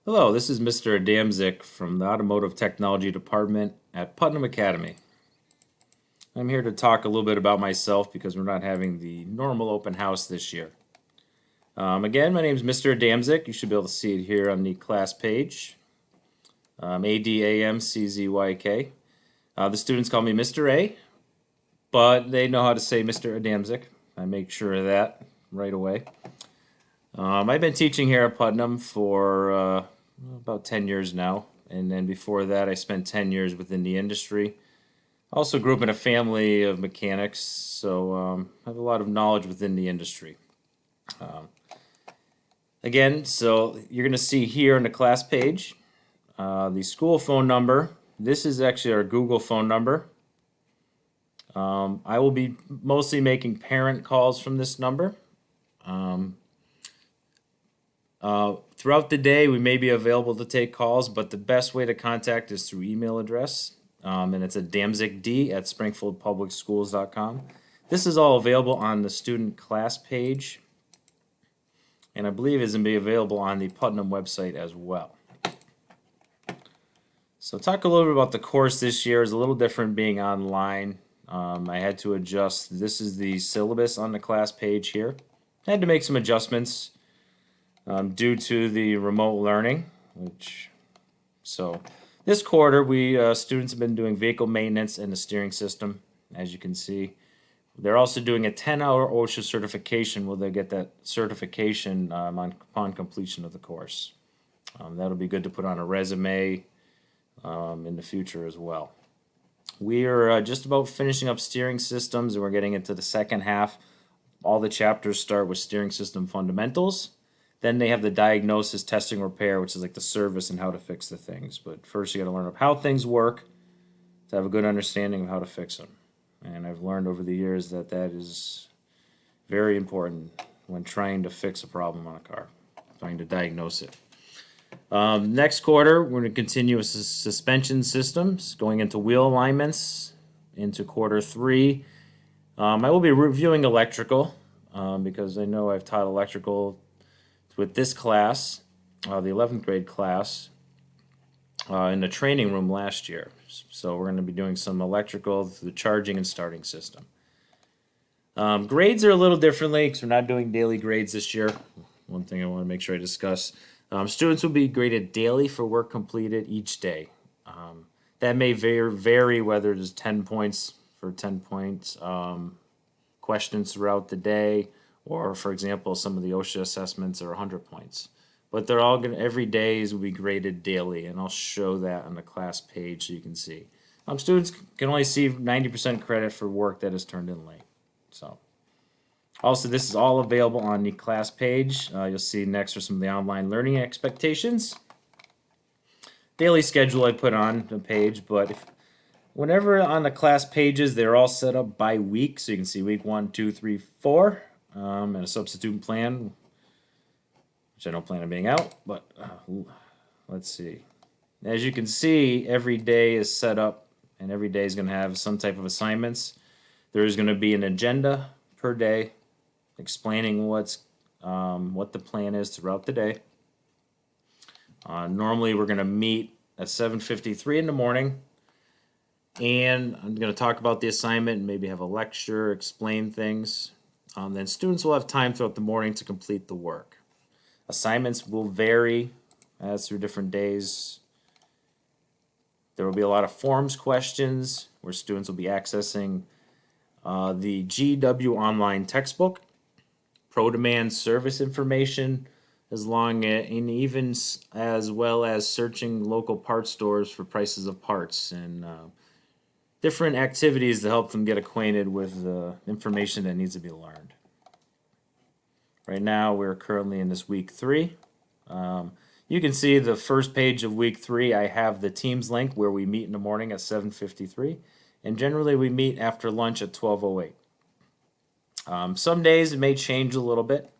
Hello, this is Mr. Adamczyk from the Automotive Technology Department at Putnam Academy. I'm here to talk a little bit about myself because we're not having the normal open house this year. Again, my name is Mr. Adamczyk. You should be able to see it here on the class page. Adamczyk. The students call me Mr. A, but they know how to say Mr. Adamczyk. I make sure of that right away. I've been teaching here at Putnam for about 10 years now, and then before that, I spent 10 years within the industry. I also grew up in a family of mechanics, so I have a lot of knowledge within the industry. Again, so you're going to see here on the class page the school phone number. This is actually our Google phone number. I will be mostly making parent calls from this number. Throughout the day, we may be available to take calls, but the best way to contact is through email address, and it's adamczykd@springfieldpublicschools.com. This is all available on the student class page, and I believe is going to be available on the Putnam website as well. So talk a little bit about the course this year. Is a little different being online. I had to adjust. This is the syllabus on the class page here. I had to make some adjustments due to the remote learning, so this quarter we students have been doing vehicle maintenance and the steering system. As you can see, they're also doing a 10-hour OSHA certification. Will they get that certification upon completion of the course? That'll be good to put on a resume in the future as well. We are just about finishing up steering systems, and we're getting into the second half. All the chapters start with steering system fundamentals. Then they have the diagnosis, testing, repair, which is like the service and how to fix the things. But first, you got to learn how things work to have a good understanding of how to fix them. And I've learned over the years that that is very important when trying to fix a problem on a car, trying to diagnose it. Next quarter, we're going to continue with suspension systems, going into wheel alignments into quarter 3. I will be reviewing electrical because I know I've taught electrical with this class, the 11th grade class, in the training room last year. So we're going to be doing some electrical, the charging and starting system. Grades are a little differently because we're not doing daily grades this year. One thing I want to make sure I discuss. Students will be graded daily for work completed each day. That may vary whether there's 10 points for 10 points questions throughout the day, or for example, some of the OSHA assessments are 100 points. But they're all going to, every day will be graded daily, and I'll show that on the class page so you can see. Students can only see 90% credit for work that is turned in late. So, also, this is all available on the class page. You'll see next are some of the online learning expectations. Daily schedule I put on the page, but whenever on the class pages, they're all set up by week, so you can see week 1, 2, 3, 4. And a substitute plan, which I don't plan on being out, but let's see. As you can see, every day is set up, and every day is going to have some type of assignments. There is going to be an agenda per day explaining what the plan is throughout the day. Normally, we're going to meet at 7:53 in the morning, and I'm going to talk about the assignment and maybe have a lecture, explain things. Then students will have time throughout the morning to complete the work. Assignments will vary as through different days. There will be a lot of forms questions where students will be accessing the GW online textbook, ProDemand service information, and even as well as searching local parts stores for prices of parts and different activities to help them get acquainted with the information that needs to be learned. Right now, we're currently in this week 3. You can see the first page of week 3. I have the Teams link where we meet in the morning at 7:53, and generally we meet after lunch at 12:08. Some days it may change a little bit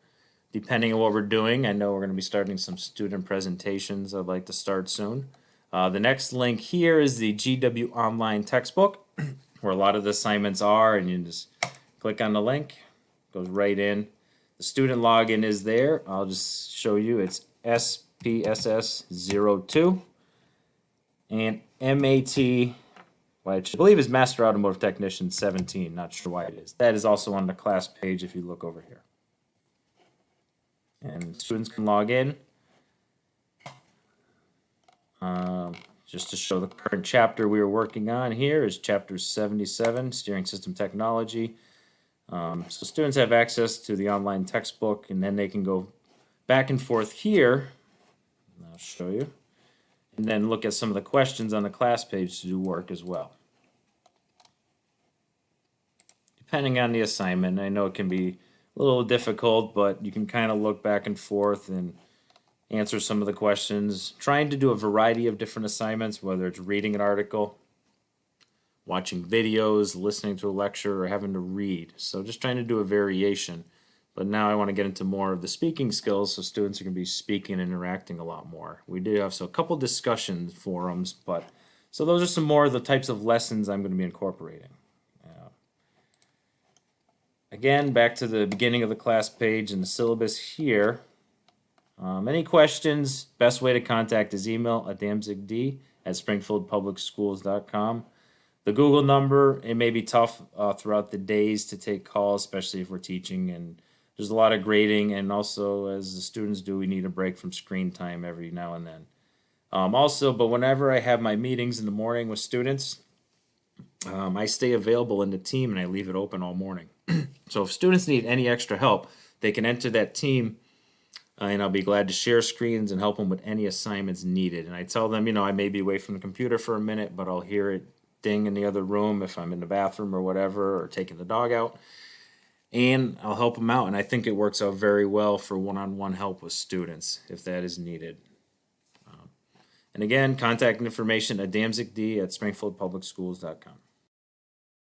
depending on what we're doing. I know we're going to be starting some student presentations I'd like to start soon. The next link here is the GW Online textbook, where a lot of the assignments are, and you just click on the link, goes right in. The student login is there. I'll just show you. It's SPSS 02, and MAT, which I believe is Master Automotive Technician 17. Not sure why it is. That is also on the class page if you look over here. And students can log in. Just to show the current chapter we are working on here is chapter 77, Steering System Technology. So students have access to the online textbook, and then they can go back and forth here. I'll show you. And then look at some of the questions on the class page to do work as well. Depending on the assignment, I know it can be a little difficult, but you can kind of look back and forth and answer some of the questions. Trying to do a variety of different assignments, whether it's reading an article, watching videos, listening to a lecture, or having to read. So just trying to do a variation. But now I want to get into more of the speaking skills, so students are going to be speaking and interacting a lot more. We do have a couple discussion forums, but so those are some more of the types of lessons I'm going to be incorporating. Again, back to the beginning of the class page and the syllabus here. Any questions, best way to contact is email adamzigd@springfieldpublicschools.com. The Google number, it may be tough throughout the days to take calls, especially if we're teaching, and there's a lot of grading, and also as the students do, we need a break from screen time every now and then. But whenever I have my meetings in the morning with students, I stay available in the team and I leave it open all morning. So if students need any extra help, they can enter that team, and I'll be glad to share screens and help them with any assignments needed. And I tell them, I may be away from the computer for a minute, but I'll hear it ding in the other room if I'm in the bathroom or whatever, or taking the dog out, and I'll help them out. And I think it works out very well for one-on-one help with students if that is needed. And again, contact information at adamzigd@springfieldpublicschools.com.